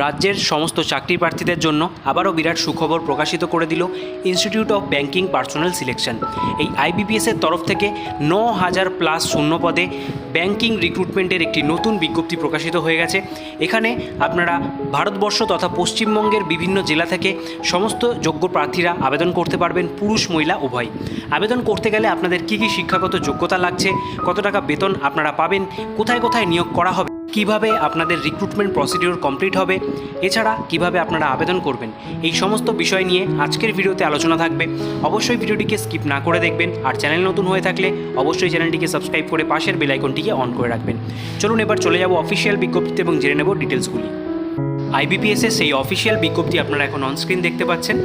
রাজ্যের সমস্ত চাকরি প্রার্থীদের জন্য আবারও বিরাট সুখবর প্রকাশিত করে দিল institute of banking personal selection. এই আইবিপিএসের তরফ থেকে ৯,০০০+ শূন্য পদে ব্যাংকিং রিক্রুটমেন্টের একটি নতুন বিজ্ঞপ্তি প্রকাশিত হয়ে গেছে। এখানে আপনারা ভারতবর্ষ তথা পশ্চিমবঙ্গের বিভিন্ন জেলা থেকে সমস্ত যোগ্য প্রার্থীরা আবেদন করতে পারবেন, পুরুষ মহিলা উভয়। আবেদন করতে গেলে আপনাদের কী কী শিক্ষাগত যোগ্যতা লাগছে, কত টাকা বেতন আপনারা পাবেন, কোথায় কোথায় নিয়োগ করা হবে, কিভাবে আপনাদের রিক্রুটমেন্ট প্রসিডিওর কমপ্লিট হবে, এছাড়া কিভাবে আপনারা আবেদন করবেন, এই সমস্ত বিষয় নিয়ে আজকের ভিডিওতে আলোচনা থাকবে। অবশ্যই ভিডিওটিকে স্কিপ না করে দেখবেন, আর চ্যানেল নতুন হয়ে থাকলে অবশ্যই চ্যানেলটিকে সাবস্ক্রাইব করে পাশের বেল আইকনটিকে অন করে রাখবেন। চলুন এবার চলে যাব অফিসিয়াল বিজ্ঞপ্তিতে এবং জেনে নেব ডিটেলসগুলি। আইবিপিএসের সেই অফিসিয়াল বিজ্ঞপ্তি আপনারা এখন অনস্ক্রিন দেখতে পাচ্ছেন।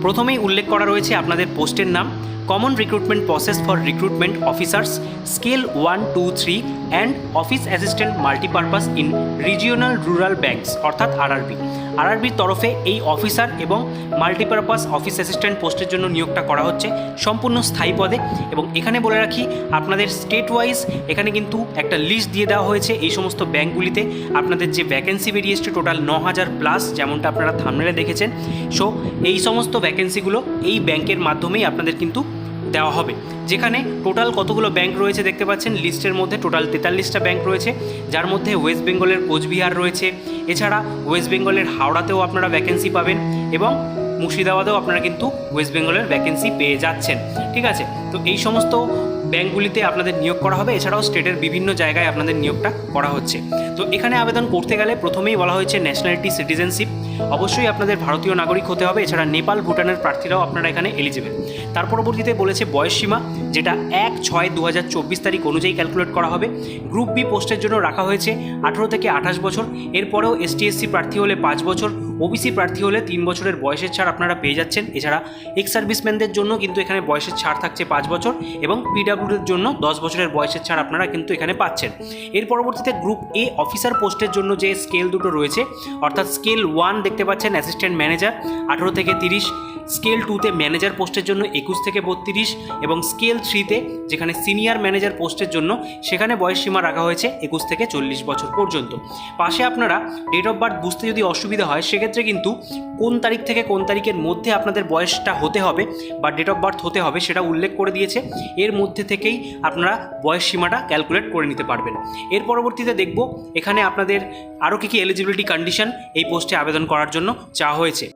প্রথমেই উল্লেখ করা রয়েছে আপনাদের পোস্টের নাম, common recruitment process for recruitment officers scale 1, 2, 3 and office assistant multipurpose in regional rural banks অর্থাৎ আরআরবির তরফে এই অফিসার এবং মাল্টিপারপাস অফিস অ্যাসিস্ট্যান্ট পোস্টের জন্য নিয়োগটা করা হচ্ছে সম্পূর্ণ স্থায়ী পদে। এবং এখানে বলে রাখি আপনাদের স্টেট ওয়াইজ এখানে কিন্তু একটা লিস্ট দিয়ে দেওয়া হয়েছে এই সমস্ত ব্যাংকগুলিতে আপনাদের যে ভ্যাকেন্সি বেরিয়ে এসছে টোটাল ৯,০০০+, যেমনটা আপনারা থাম্বনেলে দেখেছেন। সো এই সমস্ত ভ্যাকেন্সিগুলো এই ব্যাংকের মাধ্যমেই আপনাদের কিন্তু দেওয়া হবে। যেখানে টোটাল কতগুলো ব্যাংক রয়েছে দেখতে পাচ্ছেন লিস্টের মধ্যে, টোটাল 43টা ব্যাংক রয়েছে, যার মধ্যে ওয়েস্ট বেঙ্গলের কোচবিহার রয়েছে। এছাড়া ওয়েস্ট বেঙ্গলের হাওড়াতেও আপনারা ভ্যাকেন্সি পাবেন এবং মুর্শিদাবাদেও আপনারা কিন্তু ওয়েস্ট বেঙ্গলের ভ্যাকেন্সি পেয়ে যাচ্ছেন। ঠিক আছে, তো এই সমস্ত ব্যাংকগুলিতে আপনাদের নিয়োগ করা হবে। এছাড়াও স্টেটের বিভিন্ন জায়গায় আপনাদের নিয়োগটা করা হচ্ছে। তো এখানে আবেদন করতে গেলে প্রথমেই বলা হয়েছে ন্যাশনালিটি সিটিজেনশিপ, অবশ্যই আপনাদের ভারতীয় নাগরিক হতে হবে। এছাড়া নেপাল ভুটানের প্রার্থীরাও আপনারা এখানে এলিজিবল। তার পরবর্তীতে বলেছে বয়স সীমা, যেটা 1/6/2024 তারিখ অনুযায়ী ক্যালকুলেট করা হবে। গ্রুপ বি পোস্টের জন্য রাখা হয়েছে 18 থেকে 28 বছর। এরপরেও ST/SC প্রার্থী হলে 5 বছর, ওবিসি প্রার্থী হলে 3 বছরের বয়সের ছাড় আপনারা পেয়ে যাচ্ছেন। এছাড়া এক্স সার্ভিসম্যানদের জন্য কিন্তু এখানে বয়সের ছাড় থাকছে 5 বছর এবং পিডাব্লিউডির জন্য 10 বছরের বয়সের ছাড় আপনারা কিন্তু এখানে পাচ্ছেন। এর পরবর্তীতে গ্রুপ এ অফিসার পোস্টের জন্য যে স্কেল দুটো রয়েছে, অর্থাৎ স্কেল 1 দেখতে পাচ্ছেন অ্যাসিস্ট্যান্ট ম্যানেজার 18 থেকে 30, স্কেল 2তে ম্যানেজার পোস্টের জন্য 21 থেকে 32 এবং স্কেল 3তে যেখানে সিনিয়র ম্যানেজার পোস্টের জন্য সেখানে বয়স সীমা রাখা হয়েছে 21 থেকে 40 বছর পর্যন্ত। পাশে আপনারা ডেট অফ বার্থ বুঝতে যদি অসুবিধা হয় সেক্ষেত্রে কিন্তু কোন তারিখ থেকে কোন তারিখের মধ্যে আপনাদের বয়সটা হতে হবে বা ডেট অফ বার্থ হতে হবে সেটা উল্লেখ করে দিয়েছে। এর মধ্যে থেকেই আপনারা বয়স সীমাটা ক্যালকুলেট করে নিতে পারবেন। এর পরবর্তীতে দেখব এখানে আপনাদের আরও কী কী এলিজিবিলিটি কন্ডিশন এই পোস্টে আবেদন করার জন্য চাওয়া হয়েছে।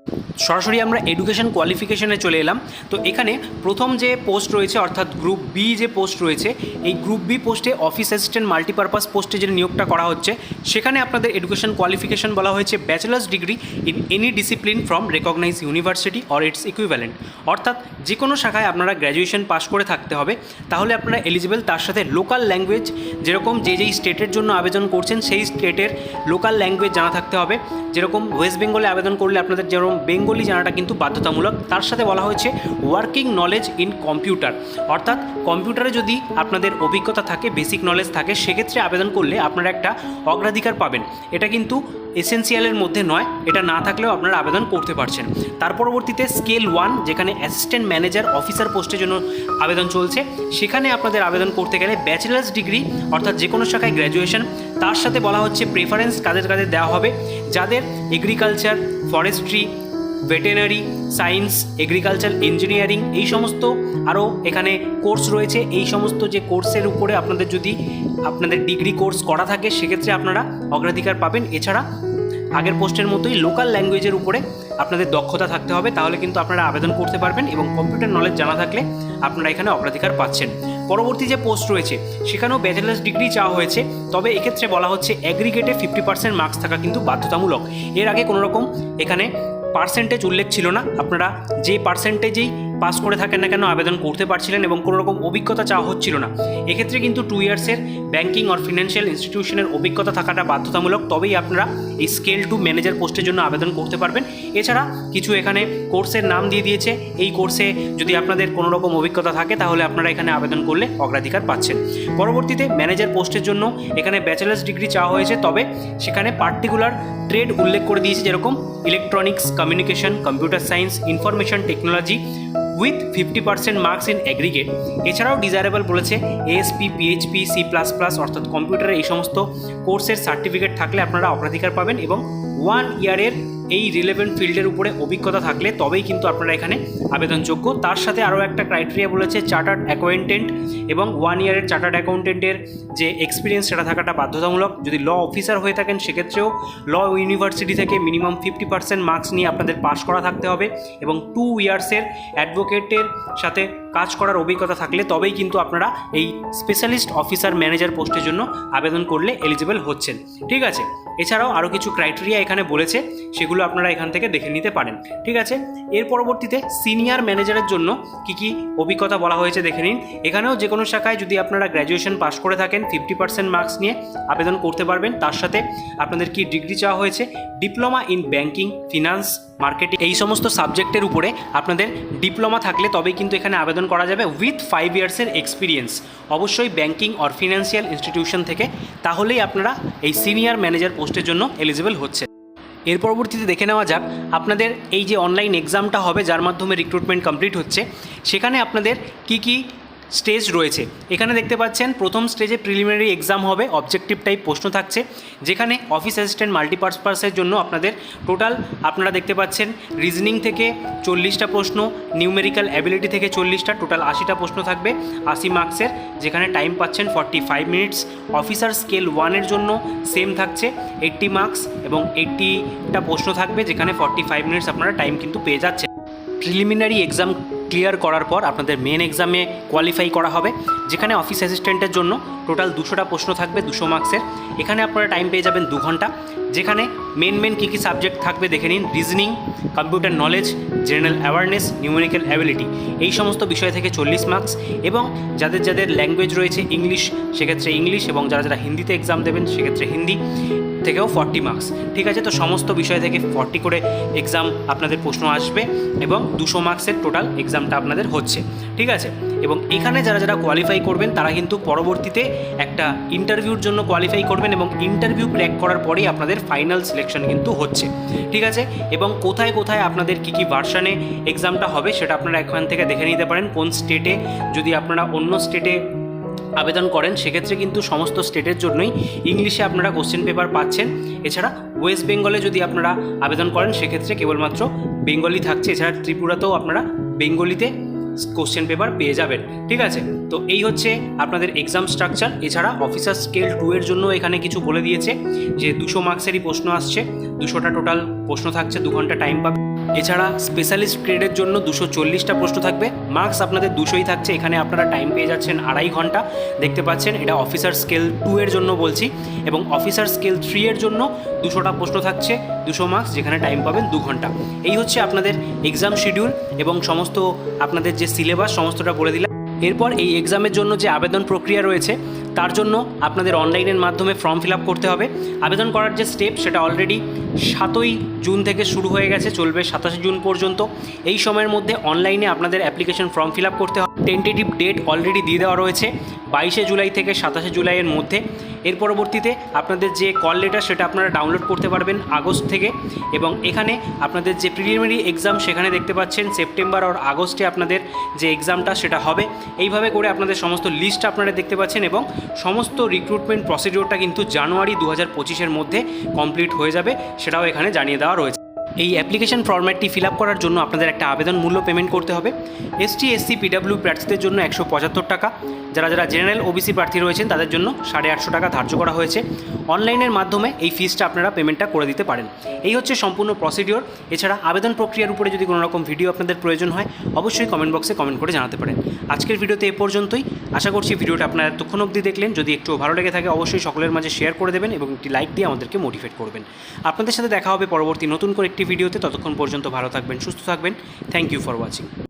সরাসরি আমরা এডুকেশন কোয়ালিফিকেশনে চলে এলাম। তো এখানে প্রথম যে পোস্ট রয়েছে অর্থাৎ গ্রুপ বি যে পোস্ট রয়েছে, এই গ্রুপ বি পোস্টে অফিস অ্যাসিস্ট্যান্ট মাল্টিপারপাস পোস্টে যে নিয়োগটা করা হচ্ছে সেখানে আপনাদের এডুকেশন কোয়ালিফিকেশন বলা হয়েছে bachelor's degree in any discipline from recognise university or its equivalent. অর্থাৎ যে কোনো শাখায় আপনারা গ্র্যাজুয়েশন পাস করে থাকতে হবে, তাহলে আপনারা এলিজিবল। তার সাথে লোকাল ল্যাঙ্গুয়েজ, যেরকম যেই স্টেটের জন্য আবেদন করছেন সেই স্টেটের লোকাল ল্যাঙ্গুয়েজ জানা থাকতে হবে। যেরকম ওয়েস্ট বেঙ্গলে আবেদন করলে আপনাদের যেরকম বেঙ্গলি জানাটা কিন্তু বাধ্যতামূলক। তার সাথে বলা হয়েছে ওয়ার্কিং নলেজ ইন কম্পিউটার, অর্থাৎ কম্পিউটারে যদি আপনাদের অভিজ্ঞতা থাকে, বেসিক নলেজ থাকে, সেক্ষেত্রে আবেদন করলে আপনারা একটা অগ্রাধিকার পাবেন। এটা কিন্তু এসেন্সিয়ালের মধ্যে নয়, এটা না থাকলেও আপনারা আবেদন করতে পারছেন। তার পরবর্তীতে স্কেল 1 যেখানে অ্যাসিস্ট্যান্ট ম্যানেজার অফিসার পোস্টের জন্য আবেদন চলছে, সেখানে আপনাদের আবেদন করতে গেলে ব্যাচেলার্স ডিগ্রি অর্থাৎ যে কোনো শাখায় গ্র্যাজুয়েশন। তার সাথে বলা হচ্ছে প্রেফারেন্স কাদের কাদের দেওয়া হবে, যাদের agriculture, forestry, veterinary science, agriculture engineering এই সমস্ত আরও এখানে কোর্স রয়েছে। এই সমস্ত যে কোর্সের উপরে আপনাদের যদি আপনাদের ডিগ্রি কোর্স করা থাকে সেক্ষেত্রে আপনারা অগ্রাধিকার পাবেন। এছাড়া আগের পোস্টের মতোই লোকাল ল্যাঙ্গুয়েজের উপরে আপনাদের দক্ষতা থাকতে হবে, তাহলে কিন্তু আপনারা আবেদন করতে পারবেন এবং কম্পিউটার নলেজ জানা থাকলে আপনারা এখানে অগ্রাধিকার পাচ্ছেন। পরবর্তী যে পোস্ট রয়েছে সেখানেও ব্যাচেলার্স ডিগ্রি চাওয়া হয়েছে, তবে এক্ষেত্রে বলা হচ্ছে অ্যাগ্রিগেটে 50% মার্কস থাকা কিন্তু বাধ্যতামূলক। এর আগে কোনো রকম এখানে পার্সেন্টেজ উল্লেখ ছিল না, আপনারা যে পার্সেন্টেজেই পাস করে থাকেন না কেন আবেদন করতে পারছিলেন এবং কোনো রকম অভিজ্ঞতা চাওয়া হচ্ছিল না। এক্ষেত্রে কিন্তু 2 ইয়ার্সের ব্যাংকিং আর ফিনান্সিয়াল ইনস্টিটিউশনের অভিজ্ঞতা থাকাটা বাধ্যতামূলক, তবেই আপনারা এই স্কেল 2 ম্যানেজার পোস্টের জন্য আবেদন করতে পারবেন। এছাড়া কিছু এখানে কোর্সের নাম দিয়ে দিয়েছে, এই কোর্সে যদি আপনাদের কোনো রকম অভিজ্ঞতা থাকে তাহলে আপনারা এখানে আবেদন করলে অগ্রাধিকার পাচ্ছেন। পরবর্তীতে ম্যানেজার পোস্টের জন্য এখানে ব্যাচেলার্স ডিগ্রি চাওয়া হয়েছে, তবে সেখানে পার্টিকুলার ট্রেড উল্লেখ করে দিয়েছে, যেরকম electronics, communication, computer science, information technology with 50% marks in aggregate. এছাড়াও ডিজায়ারেবল বলেছে ASP, PHP, C++ অর্থাৎ কম্পিউটারের এই সমস্ত কোর্সের সার্টিফিকেট থাকলে আপনারা অগ্রাধিকার পাবেন এবং 1 ইয়ারের এই রিলেভেন্ট ফিল্ডের উপরে অভিজ্ঞতা থাকলে তবেই কিন্তু আপনারা এখানে আবেদনযোগ্য। তার সাথে আরও একটা ক্রাইটেরিয়া বলেছে চার্টার্ড অ্যাকাউন্টেন্ট, এবং 1 ইয়ারের চার্টার্ড অ্যাকাউন্টেন্টের যে এক্সপিরিয়েন্স সেটা থাকাটা বাধ্যতামূলক। যদি ল অফিসার হয়ে থাকেন সেক্ষেত্রেও ল ইউনিভার্সিটি থেকে মিনিমাম 50% মার্কস নিয়ে আপনাদের পাস করা থাকতে হবে, এবং 2 ইয়ার্সের অ্যাডভোকেটের সাথে কাজ করার অভিজ্ঞতা থাকলে তবেই কিন্তু আপনারা এই স্পেশালিস্ট অফিসার ম্যানেজার পোস্টের জন্য আবেদন করলে এলিজিবল হচ্ছেন। ঠিক আছে, এছাড়াও আরও কিছু ক্রাইটেরিয়া এখানে বলেছে, সেগুলো আপনারা এখান থেকে দেখে নিতে পারেন। ঠিক আছে, এর পরবর্তীতে সিনিয়র ম্যানেজারের জন্য কি অভিজ্ঞতা বলা হয়েছে দেখে নিন। এখানেও যে কোনো শাখায় যদি আপনারা গ্র্যাজুয়েশন পাস করে থাকেন 50% মার্কস নিয়ে আবেদন করতে পারবেন। তার সাথে আপনাদের কি ডিগ্রি চাওয়া হয়েছে, diploma in banking, finance, marketing, এই সমস্ত সাবজেক্টের উপরে আপনাদের ডিপ্লোমা থাকলে তবেই কিন্তু এখানে আবেদন করা যাবে উইথ 5 ইয়ার্সের এক্সপিরিয়েন্স, অবশ্যই ব্যাংকিং অর ফিনান্সিয়াল ইনস্টিটিউশন থেকে, তাহলেই আপনারা এই সিনিয়র ম্যানেজার পোস্টের জন্য এলিজিবল হচ্ছে। এর পরবর্তীতে দেখে নেওয়া যাক আপনাদের এই যে অনলাইন এক্সামটা হবে যার মাধ্যমে রিক্রুটমেন্ট কমপ্লিট হচ্ছে, সেখানে আপনাদের কি স্টেজ রয়েছে। এখানে দেখতে পাচ্ছেন প্রথম স্টেজে প্রিলিমিনারি এক্সাম হবে, অবজেক্টিভ টাইপ প্রশ্ন থাকছে, যেখানে অফিস অ্যাসিস্ট্যান্ট মাল্টিপারপাসের জন্য আপনাদের টোটাল আপনারা দেখতে পাচ্ছেন রিজনিং থেকে 40টা প্রশ্ন, নিউমেরিক্যাল অ্যাবিলিটি থেকে 40টা, টোটাল 80টা প্রশ্ন থাকবে 80 মার্কসের, যেখানে টাইম পাচ্ছেন 45 মিনিটস। অফিসার স্কেল 1-এর জন্য সেম থাকছে 80 মার্কস এবং 80টা প্রশ্ন থাকবে, যেখানে 45 মিনিটস আপনারা টাইম কিন্তু পেয়ে যাচ্ছেন। প্রিলিমিনারি এক্সাম ক্লিয়ার করার পর আপনাদের মেন এক্সামে কোয়ালিফাই করা হবে, যেখানে অফিস অ্যাসিস্ট্যান্টের জন্য টোটাল 200টা প্রশ্ন থাকবে 200 মার্কসের। এখানে আপনারা টাইম পেয়ে যাবেন 2 ঘন্টা, যেখানে মেন কী সাবজেক্ট থাকবে দেখে নিন। Reasoning, computer knowledge, general awareness, numerical ability, এই সমস্ত বিষয় থেকে 40 মার্কস, এবং যাদের ল্যাঙ্গুয়েজ রয়েছে ইংলিশ সেক্ষেত্রে ইংলিশ, এবং যারা হিন্দিতে এক্সাম দেবেন সেক্ষেত্রে হিন্দি থেকেও 40 মার্কস। ঠিক আছে, তো সমস্ত বিষয় থেকে 40 করে এক্সাম আপনাদের প্রশ্ন আসবে, এবং 200 মার্কসের টোটাল এক্সামটা আপনাদের হচ্ছে। ঠিক আছে, এবং এখানে যারা কোয়ালিফাই করবেন তারা কিন্তু পরবর্তীতে একটা ইন্টারভিউর জন্য কোয়ালিফাই করবেন, এবং ইন্টারভিউ ক্র্যাক করার পরেই আপনাদের ফাইনাল সিলেকশন কিন্তু হচ্ছে। ঠিক আছে, এবং কোথায় আপনাদের কি ভার্সানে এক্সামটা হবে সেটা আপনারা এখান থেকে দেখে নিতে পারেন। কোন স্টেটে, যদি আপনারা অন্য স্টেটে আবেদন করেন সেক্ষেত্রে কিন্তু সমস্ত স্টেটের জন্যই ইংলিশে আপনারা কোশ্চেন পেপার পাচ্ছেন। এছাড়া ওয়েস্ট বেঙ্গলে যদি আপনারা আবেদন করেন সেক্ষেত্রে কেবলমাত্র বেঙ্গলি থাকছে, এছাড়া ত্রিপুরাতেও আপনারা বেঙ্গলিতে কোশ্চেন পেপার পেয়ে যাবেন। ঠিক আছে, তো এই হচ্ছে আপনাদের এক্সাম স্ট্রাকচার। এছাড়া অফিসার স্কেল 2-এর জন্য এখানে কিছু বলে দিয়েছে যে 200 মার্কসেরই প্রশ্ন আসছে, 200টা টোটাল প্রশ্ন থাকছে, 2 ঘন্টা টাইম পাবে। এছাড়া স্পেশালিস্ট গ্রেডের জন্য 240টা প্রশ্ন থাকবে, মার্কস আপনাদের 200ই থাকছে, এখানে আপনারা টাইম পেয়ে যাচ্ছেন 2.5 ঘন্টা। দেখতে পাচ্ছেন এটা অফিসার স্কেল 2-এর জন্য বলছি, এবং অফিসার স্কেল 3-এর জন্য 200টা প্রশ্ন থাকছে, 200 মার্কস, যেখানে টাইম পাবেন 2 ঘন্টা। এই হচ্ছে আপনাদের এক্সাম শিডিউল, এবং সমস্ত আপনাদের যে সিলেবাস সমস্তটা বলে দিলাম। এরপর এই এক্সামের জন্য যে আবেদন প্রক্রিয়া রয়েছে তার জন্য আপনাদের অনলাইনের মাধ্যমে ফর্ম ফিল আপ করতে হবে। আবেদন করার যে স্টেপ সেটা অলরেডি 7ই জুন থেকে শুরু হয়ে গেছে, চলবে 27 জুন পর্যন্ত। এই সময়ের মধ্যে অনলাইনে আপনাদের অ্যাপ্লিকেশন ফর্ম ফিল আপ করতে হবে। টেন্টেটিভ ডেট অলরেডি দিয়ে দেওয়া রয়েছে 22শে জুলাই থেকে 27শে জুলাইয়ের মধ্যে। এর পরবর্তীতে আপনাদের যে কল লেটার সেটা আপনারা ডাউনলোড করতে পারবেন আগস্ট থেকে, এবং এখানে আপনাদের যে প্রিলিমিনারি এক্সাম সেখানে দেখতে পাচ্ছেন সেপ্টেম্বর আর আগস্টে আপনাদের যে এক্সামটা সেটা হবে। এইভাবে করে আপনাদের সমস্ত লিস্ট আপনারা দেখতে পাচ্ছেন, এবং সমস্ত রিক্রুটমেন্ট প্রসিডিওরটা কিন্তু জানুয়ারি 2025-এর মধ্যে কমপ্লিট হয়ে যাবে, সেটাও এখানে জানিয়ে দেওয়া রয়েছে। এই অ্যাপ্লিকেশন ফরম্যাটটি ফিল আপ করার জন্য আপনাদের একটা আবেদন মূল্য পেমেন্ট করতে হবে। এসটি, এসসি, পিডব্লিউ প্রার্থীদের জন্য 175 টাকা, যারা জেনারেল ওবিসি প্রার্থী রয়েছেন তাদের জন্য 850 টাকা ধার্য করা হয়েছে। অনলাইনের মাধ্যমে এই ফিসটা আপনারা পেমেন্টটা করে দিতে পারেন। এই হচ্ছে সম্পূর্ণ প্রসিডিওর। এছাড়া আবেদন প্রক্রিয়ার উপরে যদি কোনো রকম ভিডিও আপনাদের প্রয়োজন হয় অবশ্যই কমেন্ট বক্সে কমেন্ট করে জানাতে পারেন। আজকের ভিডিওতে এ পর্যন্তই। আশা করছি ভিডিওটা আপনারা এতক্ষণ অবধি দেখলেন। যদি একটু ভালো লেগে থাকে অবশ্যই সকলের মাঝে শেয়ার করে দেবেন এবং একটি লাইক দিয়ে আমাদেরকে মোটিভেট করবেন। আপনাদের সাথে দেখা হবে পরবর্তী নতুন করে একটি ভিডিওতে। ততক্ষণ পর্যন্ত ভালো থাকবেন, সুস্থ থাকবেন। Thank you for watching.